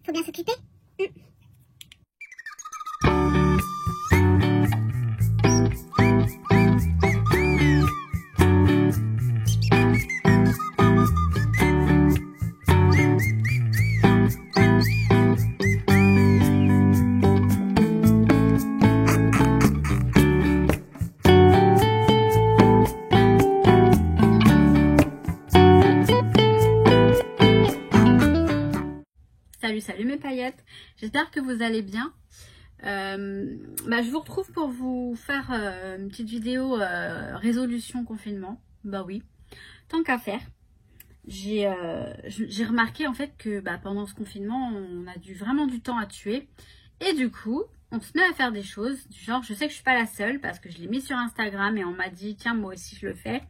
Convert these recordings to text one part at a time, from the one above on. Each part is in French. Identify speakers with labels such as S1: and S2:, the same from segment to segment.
S1: Faut bien s'occuper.
S2: Salut mes paillettes, j'espère que vous allez bien. Je vous retrouve pour vous faire une petite vidéo résolution confinement. Bah oui, tant qu'à faire. J'ai remarqué en fait que pendant ce confinement, on a vraiment du temps à tuer. Et du coup, on se met à faire des choses du genre, je sais que je suis pas la seule parce que je l'ai mis sur Instagram et on m'a dit, tiens, moi aussi je le fais.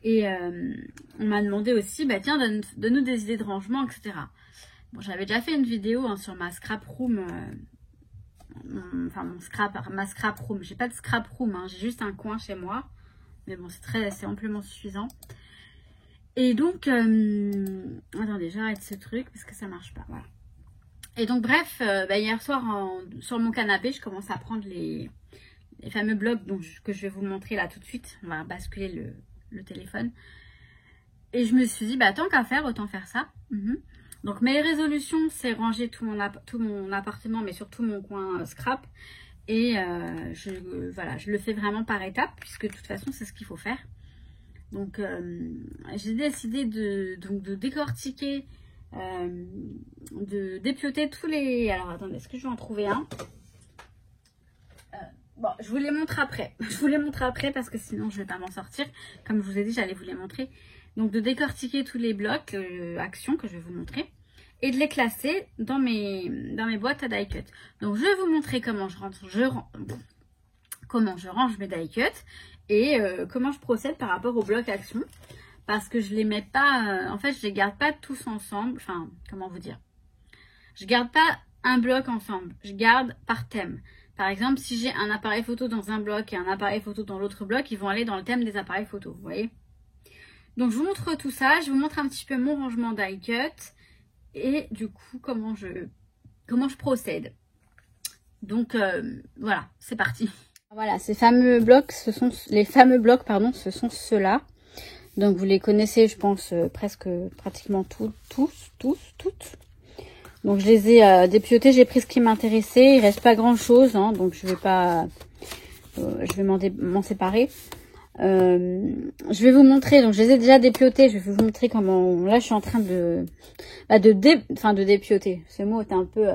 S2: Et on m'a demandé aussi, tiens, donne-nous des idées de rangement, etc. Bon, j'avais déjà fait une vidéo sur ma scrap room, ma scrap room. J'ai pas de scrap room, j'ai juste un coin chez moi, mais bon, c'est amplement suffisant. Et donc, attendez, j'arrête ce truc parce que ça marche pas, voilà. Et donc bref, hier soir sur mon canapé, je commence à prendre les fameux blocs que je vais vous montrer là tout de suite. On va basculer le téléphone. Et je me suis dit, tant qu'à faire, autant faire ça. Donc mes résolutions, c'est ranger tout mon appartement, mais surtout mon coin scrap. Et je le fais vraiment par étapes, puisque de toute façon, c'est ce qu'il faut faire. Donc j'ai décidé de décortiquer, de dépioter tous les... Alors attendez, est-ce que je vais en trouver un? Bon, je vous les montre après. Je vous les montre après parce que sinon je ne vais pas m'en sortir. Comme je vous ai dit, j'allais vous les montrer. Donc de décortiquer tous les blocs actions que je vais vous montrer et de les classer dans mes boîtes à die cut. Donc je vais vous montrer comment je range mes die cut et comment je procède par rapport aux blocs actions, parce que je les mets pas, en fait je les garde pas tous ensemble. Enfin, comment vous dire, je garde pas un bloc ensemble, je garde par thème. Par exemple, si j'ai un appareil photo dans un bloc et un appareil photo dans l'autre bloc, ils vont aller dans le thème des appareils photo, vous voyez. Donc je vous montre tout ça, je vous montre un petit peu mon rangement die cut et du coup comment je procède. Donc voilà, c'est parti. Voilà, ces fameux blocs, ce sont ceux-là. Donc vous les connaissez, je pense pratiquement toutes. Donc je les ai dépiotés, j'ai pris ce qui m'intéressait, il reste pas grand-chose, donc je vais pas m'en séparer. Je vais vous montrer, donc je les ai déjà dépiotés, je vais vous montrer comment, là je suis en train de dépioter, ce mot est un peu,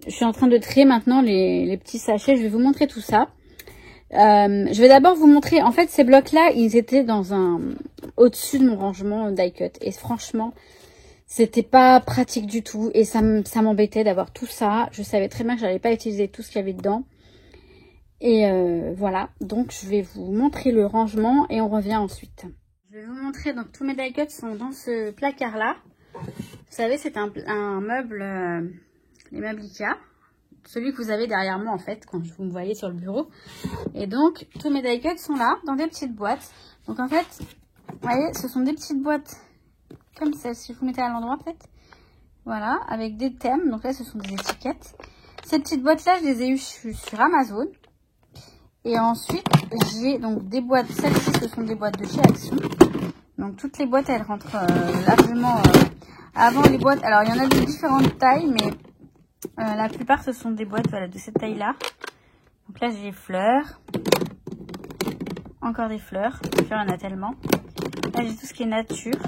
S2: je suis en train de trier maintenant les petits sachets, je vais vous montrer tout ça. Je vais d'abord vous montrer, en fait ces blocs là, ils étaient au-dessus de mon rangement die cut, et franchement, c'était pas pratique du tout, et ça m'embêtait d'avoir tout ça, je savais très bien que j'allais pas utiliser tout ce qu'il y avait dedans. Et voilà, donc je vais vous montrer le rangement et on revient ensuite. Je vais vous montrer, donc tous mes die cuts sont dans ce placard là. Vous savez, c'est un meuble, les meubles Ikea, celui que vous avez derrière moi en fait, quand vous me voyez sur le bureau. Et donc tous mes die cuts sont là, dans des petites boîtes. Donc en fait, vous voyez, ce sont des petites boîtes comme celle-ci, je vous mettais à l'endroit en fait. Voilà, avec des thèmes, donc là ce sont des étiquettes. Ces petites boîtes là, je les ai eues sur Amazon. Et ensuite, j'ai donc des boîtes, celles-ci ce sont des boîtes de chez Action. Donc toutes les boîtes, elles rentrent largement avant les boîtes. Alors il y en a de différentes tailles, mais la plupart ce sont des boîtes de cette taille-là. Donc là j'ai des fleurs, encore des fleurs, il y en a tellement. Là j'ai tout ce qui est nature.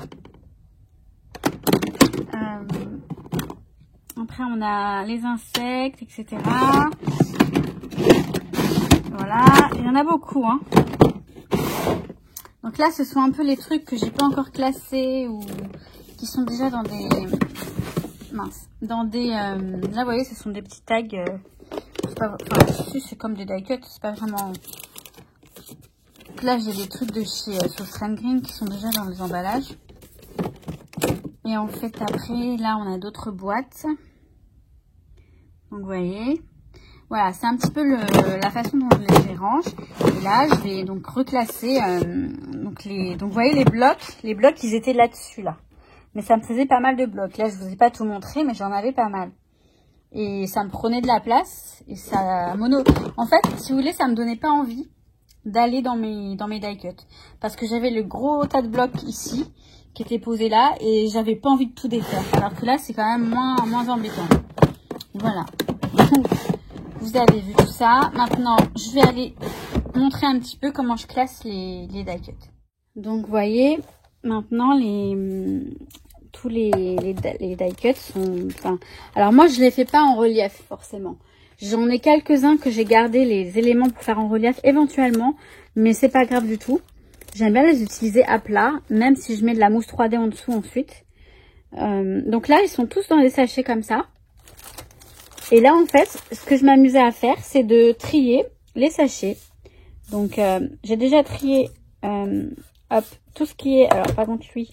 S2: Après on a les insectes, etc. Voilà, il y en a beaucoup, Donc là, ce sont un peu les trucs que j'ai pas encore classés ou qui sont déjà dans des... là, vous voyez, ce sont des petits tags. C'est comme des die cuts, c'est pas vraiment... Donc là, j'ai des trucs de chez Sauce Green qui sont déjà dans les emballages. Et en fait, après, là, on a d'autres boîtes. Donc, vous voyez... Voilà, c'est un petit peu la façon dont je les range. Et là, je vais donc reclasser. Donc vous voyez les blocs, ils étaient là-dessus là. Mais ça me faisait pas mal de blocs. Là, je vous ai pas tout montré, mais j'en avais pas mal. Et ça me prenait de la place. Et ça En fait, si vous voulez, ça me donnait pas envie d'aller dans mes die cut. Parce que j'avais le gros tas de blocs ici, qui était posé là. Et j'avais pas envie de tout défaire. Alors que là, c'est quand même moins embêtant. Voilà. Donc, vous avez vu tout ça. Maintenant, je vais aller montrer un petit peu comment je classe les die cut. Donc, vous voyez, maintenant, tous les die cuts sont... Enfin, alors, moi, je les fais pas en relief, forcément. J'en ai quelques-uns que j'ai gardé les éléments pour faire en relief, éventuellement. Mais c'est pas grave du tout. J'aime bien les utiliser à plat, même si je mets de la mousse 3D en dessous ensuite. Donc là, ils sont tous dans des sachets comme ça. Et là, en fait, ce que je m'amusais à faire, c'est de trier les sachets. Donc, j'ai déjà trié hop, tout ce qui est... Alors, par contre, lui,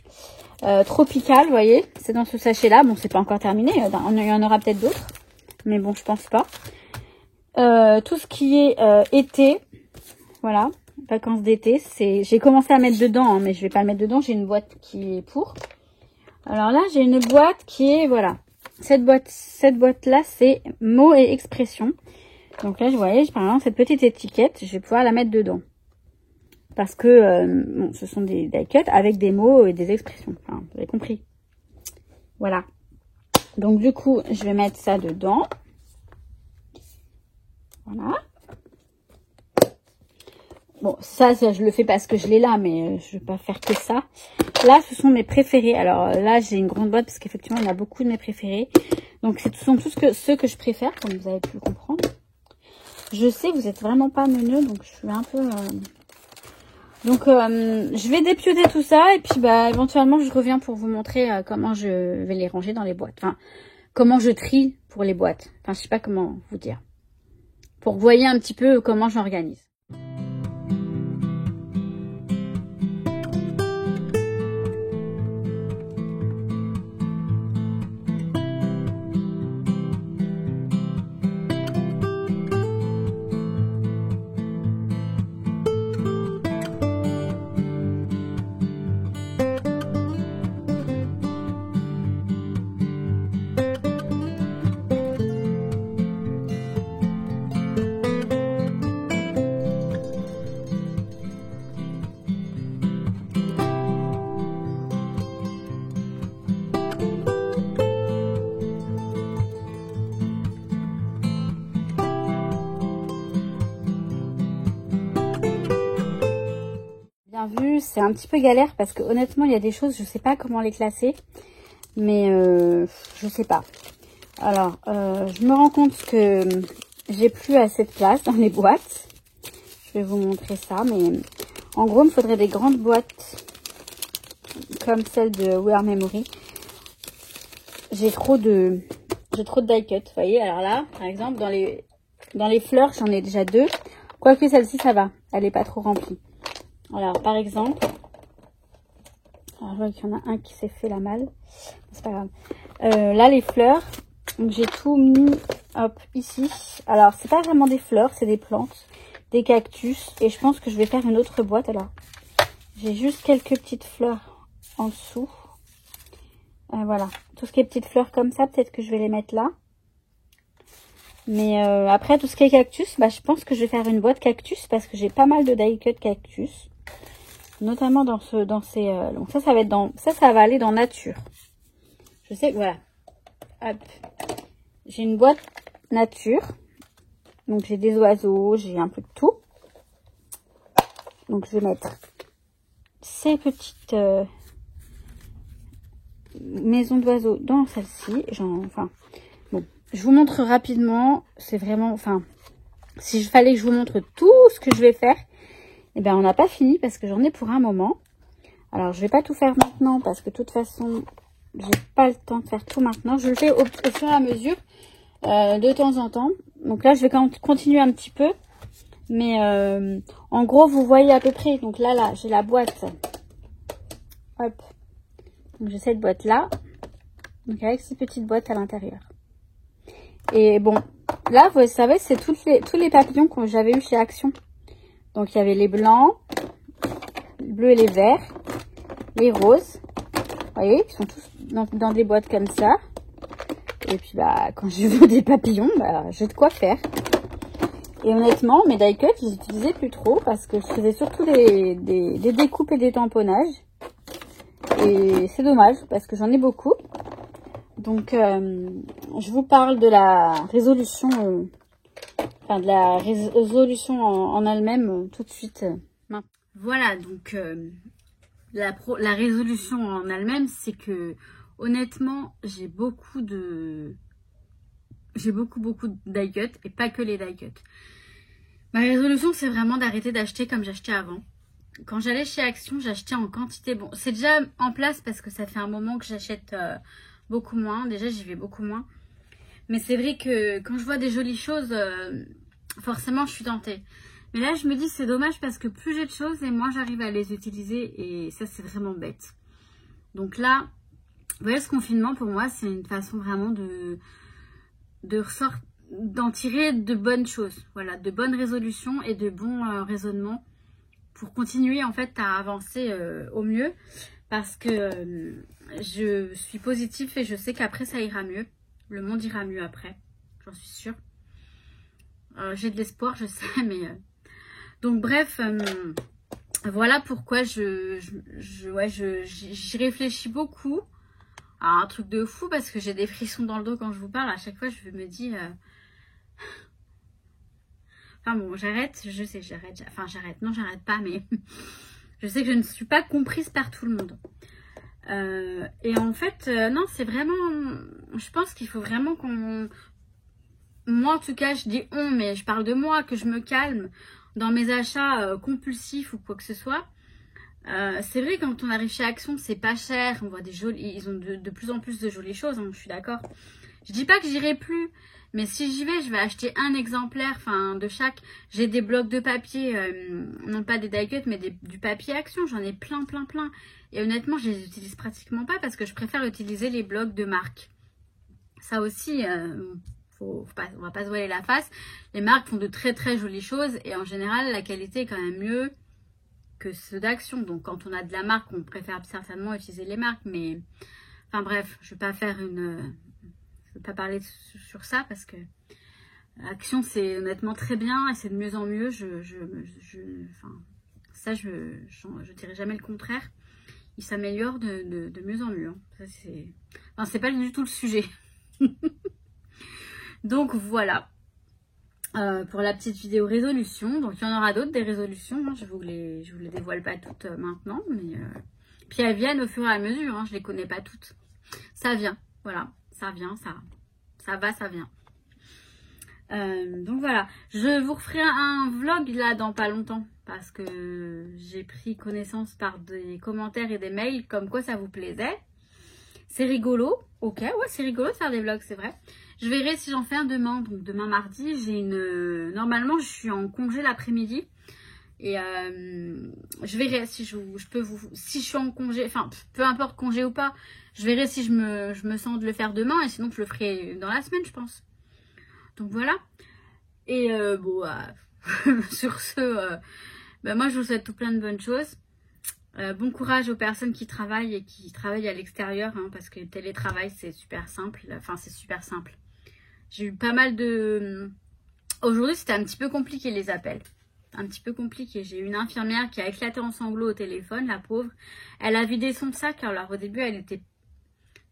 S2: tropical, vous voyez, c'est dans ce sachet-là. Bon, c'est pas encore terminé. Il y en aura peut-être d'autres. Mais bon, je pense pas. Tout ce qui est été, voilà, vacances d'été. J'ai commencé à mettre dedans, hein, mais je vais pas le mettre dedans. J'ai une boîte qui est pour. Alors là, j'ai une boîte qui est... Voilà. Cette boîte-là, c'est mots et expressions. Donc là, vous voyez, par exemple, cette petite étiquette, je vais pouvoir la mettre dedans. Parce que bon, ce sont des die cuts avec des mots et des expressions. Enfin, vous avez compris. Voilà. Donc du coup, je vais mettre ça dedans. Voilà. Bon, ça, je le fais parce que je l'ai là, mais je vais pas faire que ça. Là, ce sont mes préférés. Alors là, j'ai une grande boîte parce qu'effectivement, il y en a beaucoup de mes préférés. Donc, ce sont tous ceux que je préfère, comme vous avez pu le comprendre. Je sais que vous êtes vraiment pas neuneux, donc je suis un peu... Donc, je vais dépioter tout ça et puis, bah, éventuellement, je reviens pour vous montrer comment je vais les ranger dans les boîtes. Enfin, comment je trie pour les boîtes. Enfin, je sais pas comment vous dire. Pour que vous voyez un petit peu comment j'organise. Vu, c'est un petit peu galère parce que honnêtement il y a des choses, je sais pas comment les classer, mais je sais pas. Alors je me rends compte que j'ai plus assez de place dans les boîtes. Je vais vous montrer ça, mais en gros il me faudrait des grandes boîtes comme celle de We Are Memory. J'ai trop de die cut, vous voyez. Alors là par exemple dans les fleurs j'en ai déjà 2, quoique celle-ci ça va, elle est pas trop remplie. Alors, par exemple, alors je vois qu'il y en a un qui s'est fait la malle. C'est pas grave. Là, les fleurs, donc j'ai tout mis, hop, ici. Alors, c'est pas vraiment des fleurs, c'est des plantes, des cactus. Et je pense que je vais faire une autre boîte. Alors, j'ai juste quelques petites fleurs en dessous. Voilà, tout ce qui est petites fleurs comme ça, peut-être que je vais les mettre là. Mais après, tout ce qui est cactus, bah, je pense que je vais faire une boîte cactus parce que j'ai pas mal de die cut cactus. Notamment dans ces... donc ça va être dans... Ça va aller dans nature. Je sais que voilà. Hop. J'ai une boîte nature. Donc j'ai des oiseaux, j'ai un peu de tout. Donc je vais mettre ces petites maisons d'oiseaux dans celle-ci. Enfin, bon. Je vous montre rapidement. C'est vraiment... Enfin, si je fallait que je vous montre tout ce que je vais faire... Eh bien, on n'a pas fini parce que j'en ai pour un moment. Alors, je vais pas tout faire maintenant parce que de toute façon, j'ai pas le temps de faire tout maintenant. Je le fais au fur et à mesure, de temps en temps. Donc là, je vais continuer un petit peu. Mais en gros, vous voyez à peu près. Donc là, j'ai la boîte. Hop. Donc j'ai cette boîte-là. Donc avec ces petites boîtes à l'intérieur. Et bon, là, vous savez, c'est tous les papillons que j'avais eu chez Action. Donc, il y avait les blancs, les bleus et les verts, les roses, voyez, ils sont tous dans des boîtes comme ça. Et puis, bah, quand je veux des papillons, bah, j'ai de quoi faire. Et honnêtement, mes die cuts, je les utilisais plus trop parce que je faisais surtout des découpes et des tamponnages. Et c'est dommage parce que j'en ai beaucoup. Donc, je vous parle de la résolution, de la résolution en elle-même tout de suite. Voilà, donc la résolution en elle-même, c'est que honnêtement, j'ai beaucoup de die cuts et pas que les die cuts. Ma résolution, c'est vraiment d'arrêter d'acheter comme j'achetais avant. Quand j'allais chez Action, j'achetais en quantité. Bon, c'est déjà en place parce que ça fait un moment que j'achète beaucoup moins. Déjà, j'y vais beaucoup moins. Mais c'est vrai que quand je vois des jolies choses, forcément, je suis tentée. Mais là, je me dis, c'est dommage parce que plus j'ai de choses et moins j'arrive à les utiliser. Et ça, c'est vraiment bête. Donc là, vous voyez, ce confinement, pour moi, c'est une façon vraiment d'en tirer de bonnes choses. Voilà, de bonnes résolutions et de bons raisonnements pour continuer, en fait, à avancer au mieux. Parce que je suis positive et je sais qu'après, ça ira mieux. Le monde ira mieux après. J'en suis sûre. J'ai de l'espoir, je sais, mais... Donc, bref... voilà pourquoi j'y réfléchis beaucoup à un truc de fou parce que j'ai des frissons dans le dos quand je vous parle. À chaque fois, je me dis... Enfin bon, j'arrête, je sais, j'arrête. Enfin, j'arrête. Non, j'arrête pas, mais je sais que je ne suis pas comprise par tout le monde. Et en fait, non, c'est vraiment... Je pense qu'il faut vraiment qu'on... Moi, en tout cas, je dis on, mais je parle de moi, que je me calme dans mes achats compulsifs ou quoi que ce soit. C'est vrai, quand on arrive chez Action, c'est pas cher. On voit des jolies... Ils ont de plus en plus de jolies choses, hein, je suis d'accord. Je dis pas que j'irai plus, mais si j'y vais, je vais acheter un exemplaire, enfin, de chaque. J'ai des blocs de papier, non pas des die cuts, mais du papier Action. J'en ai plein. Et honnêtement, je les utilise pratiquement pas parce que je préfère utiliser les blocs de marque. Ça aussi, on va pas se voiler la face. Les marques font de très jolies choses et en général, la qualité est quand même mieux que ceux d'Action. Donc, quand on a de la marque, on préfère certainement utiliser les marques. Mais, enfin bref, je vais pas faire une... Je vais pas parler sur ça parce que Action, c'est honnêtement très bien et c'est de mieux en mieux. Enfin, ça, je dirais jamais le contraire. Il s'améliore de mieux en mieux. Hein. Ça, c'est... Enfin, c'est pas du tout le sujet. Donc, voilà. Pour la petite vidéo résolution. Donc, il y en aura d'autres, des résolutions. Hein. Je vous les dévoile pas toutes maintenant. Mais puis, elles viennent au fur et à mesure. Hein. Je les connais pas toutes. Ça vient. Voilà. Ça vient, ça va, ça vient. Donc voilà, je vous referai un vlog là dans pas longtemps parce que j'ai pris connaissance par des commentaires et des mails comme quoi ça vous plaisait. C'est rigolo, ok, ouais, c'est rigolo de faire des vlogs, c'est vrai. Je verrai si j'en fais un demain, donc demain mardi, j'ai une... Normalement, je suis en congé l'après-midi et je verrai si je peux vous... Si je suis en congé, enfin, peu importe congé ou pas, je verrai si je me sens de le faire demain et sinon je le ferai dans la semaine, je pense. Donc voilà. Et bon, sur ce, moi je vous souhaite tout plein de bonnes choses. Bon courage aux personnes qui travaillent et qui travaillent à l'extérieur, hein, parce que le télétravail c'est super simple. Enfin, c'est super simple. J'ai eu pas mal de... Aujourd'hui, c'était un petit peu compliqué les appels. Un petit peu compliqué. J'ai eu une infirmière qui a éclaté en sanglots au téléphone, la pauvre. Elle a vidé son sac. Alors au début, elle était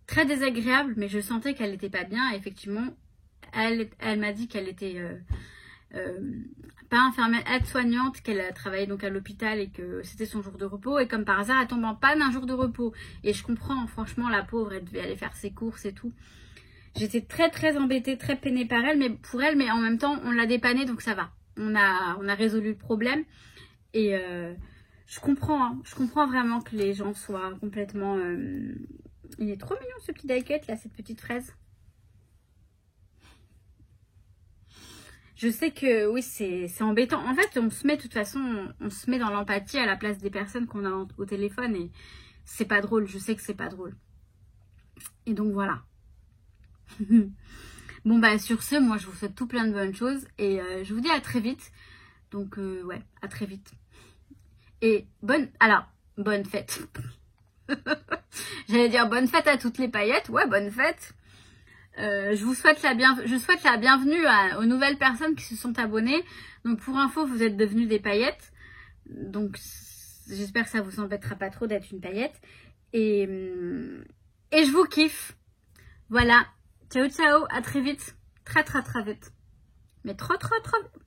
S2: très désagréable, mais je sentais qu'elle n'était pas bien. Et effectivement, elle m'a dit qu'elle était pas infirmière, aide-soignante, qu'elle travaillait donc à l'hôpital et que c'était son jour de repos. Et comme par hasard, elle tombe en panne un jour de repos. Et je comprends, franchement, la pauvre, elle devait aller faire ses courses et tout. J'étais très embêtée, très peinée par elle, mais en même temps, on l'a dépannée, donc ça va. On a résolu le problème. Et je comprends, hein, je comprends vraiment que les gens soient complètement... Il est trop mignon ce petit die cut là, cette petite fraise. Je sais que oui, c'est embêtant. En fait, on se met de toute façon, on se met dans l'empathie à la place des personnes qu'on a au téléphone et c'est pas drôle. Je sais que c'est pas drôle. Et donc voilà. Bon bah sur ce, moi je vous souhaite tout plein de bonnes choses et je vous dis à très vite. Donc ouais, à très vite. Et bonne fête. J'allais dire bonne fête à toutes les paillettes. Ouais, bonne fête. Je souhaite la bienvenue aux nouvelles personnes qui se sont abonnées. Donc pour info, vous êtes devenus des paillettes. Donc j'espère que ça vous embêtera pas trop d'être une paillette. Et je vous kiffe. Voilà. Ciao ciao, à très vite. Très vite. Mais trop vite.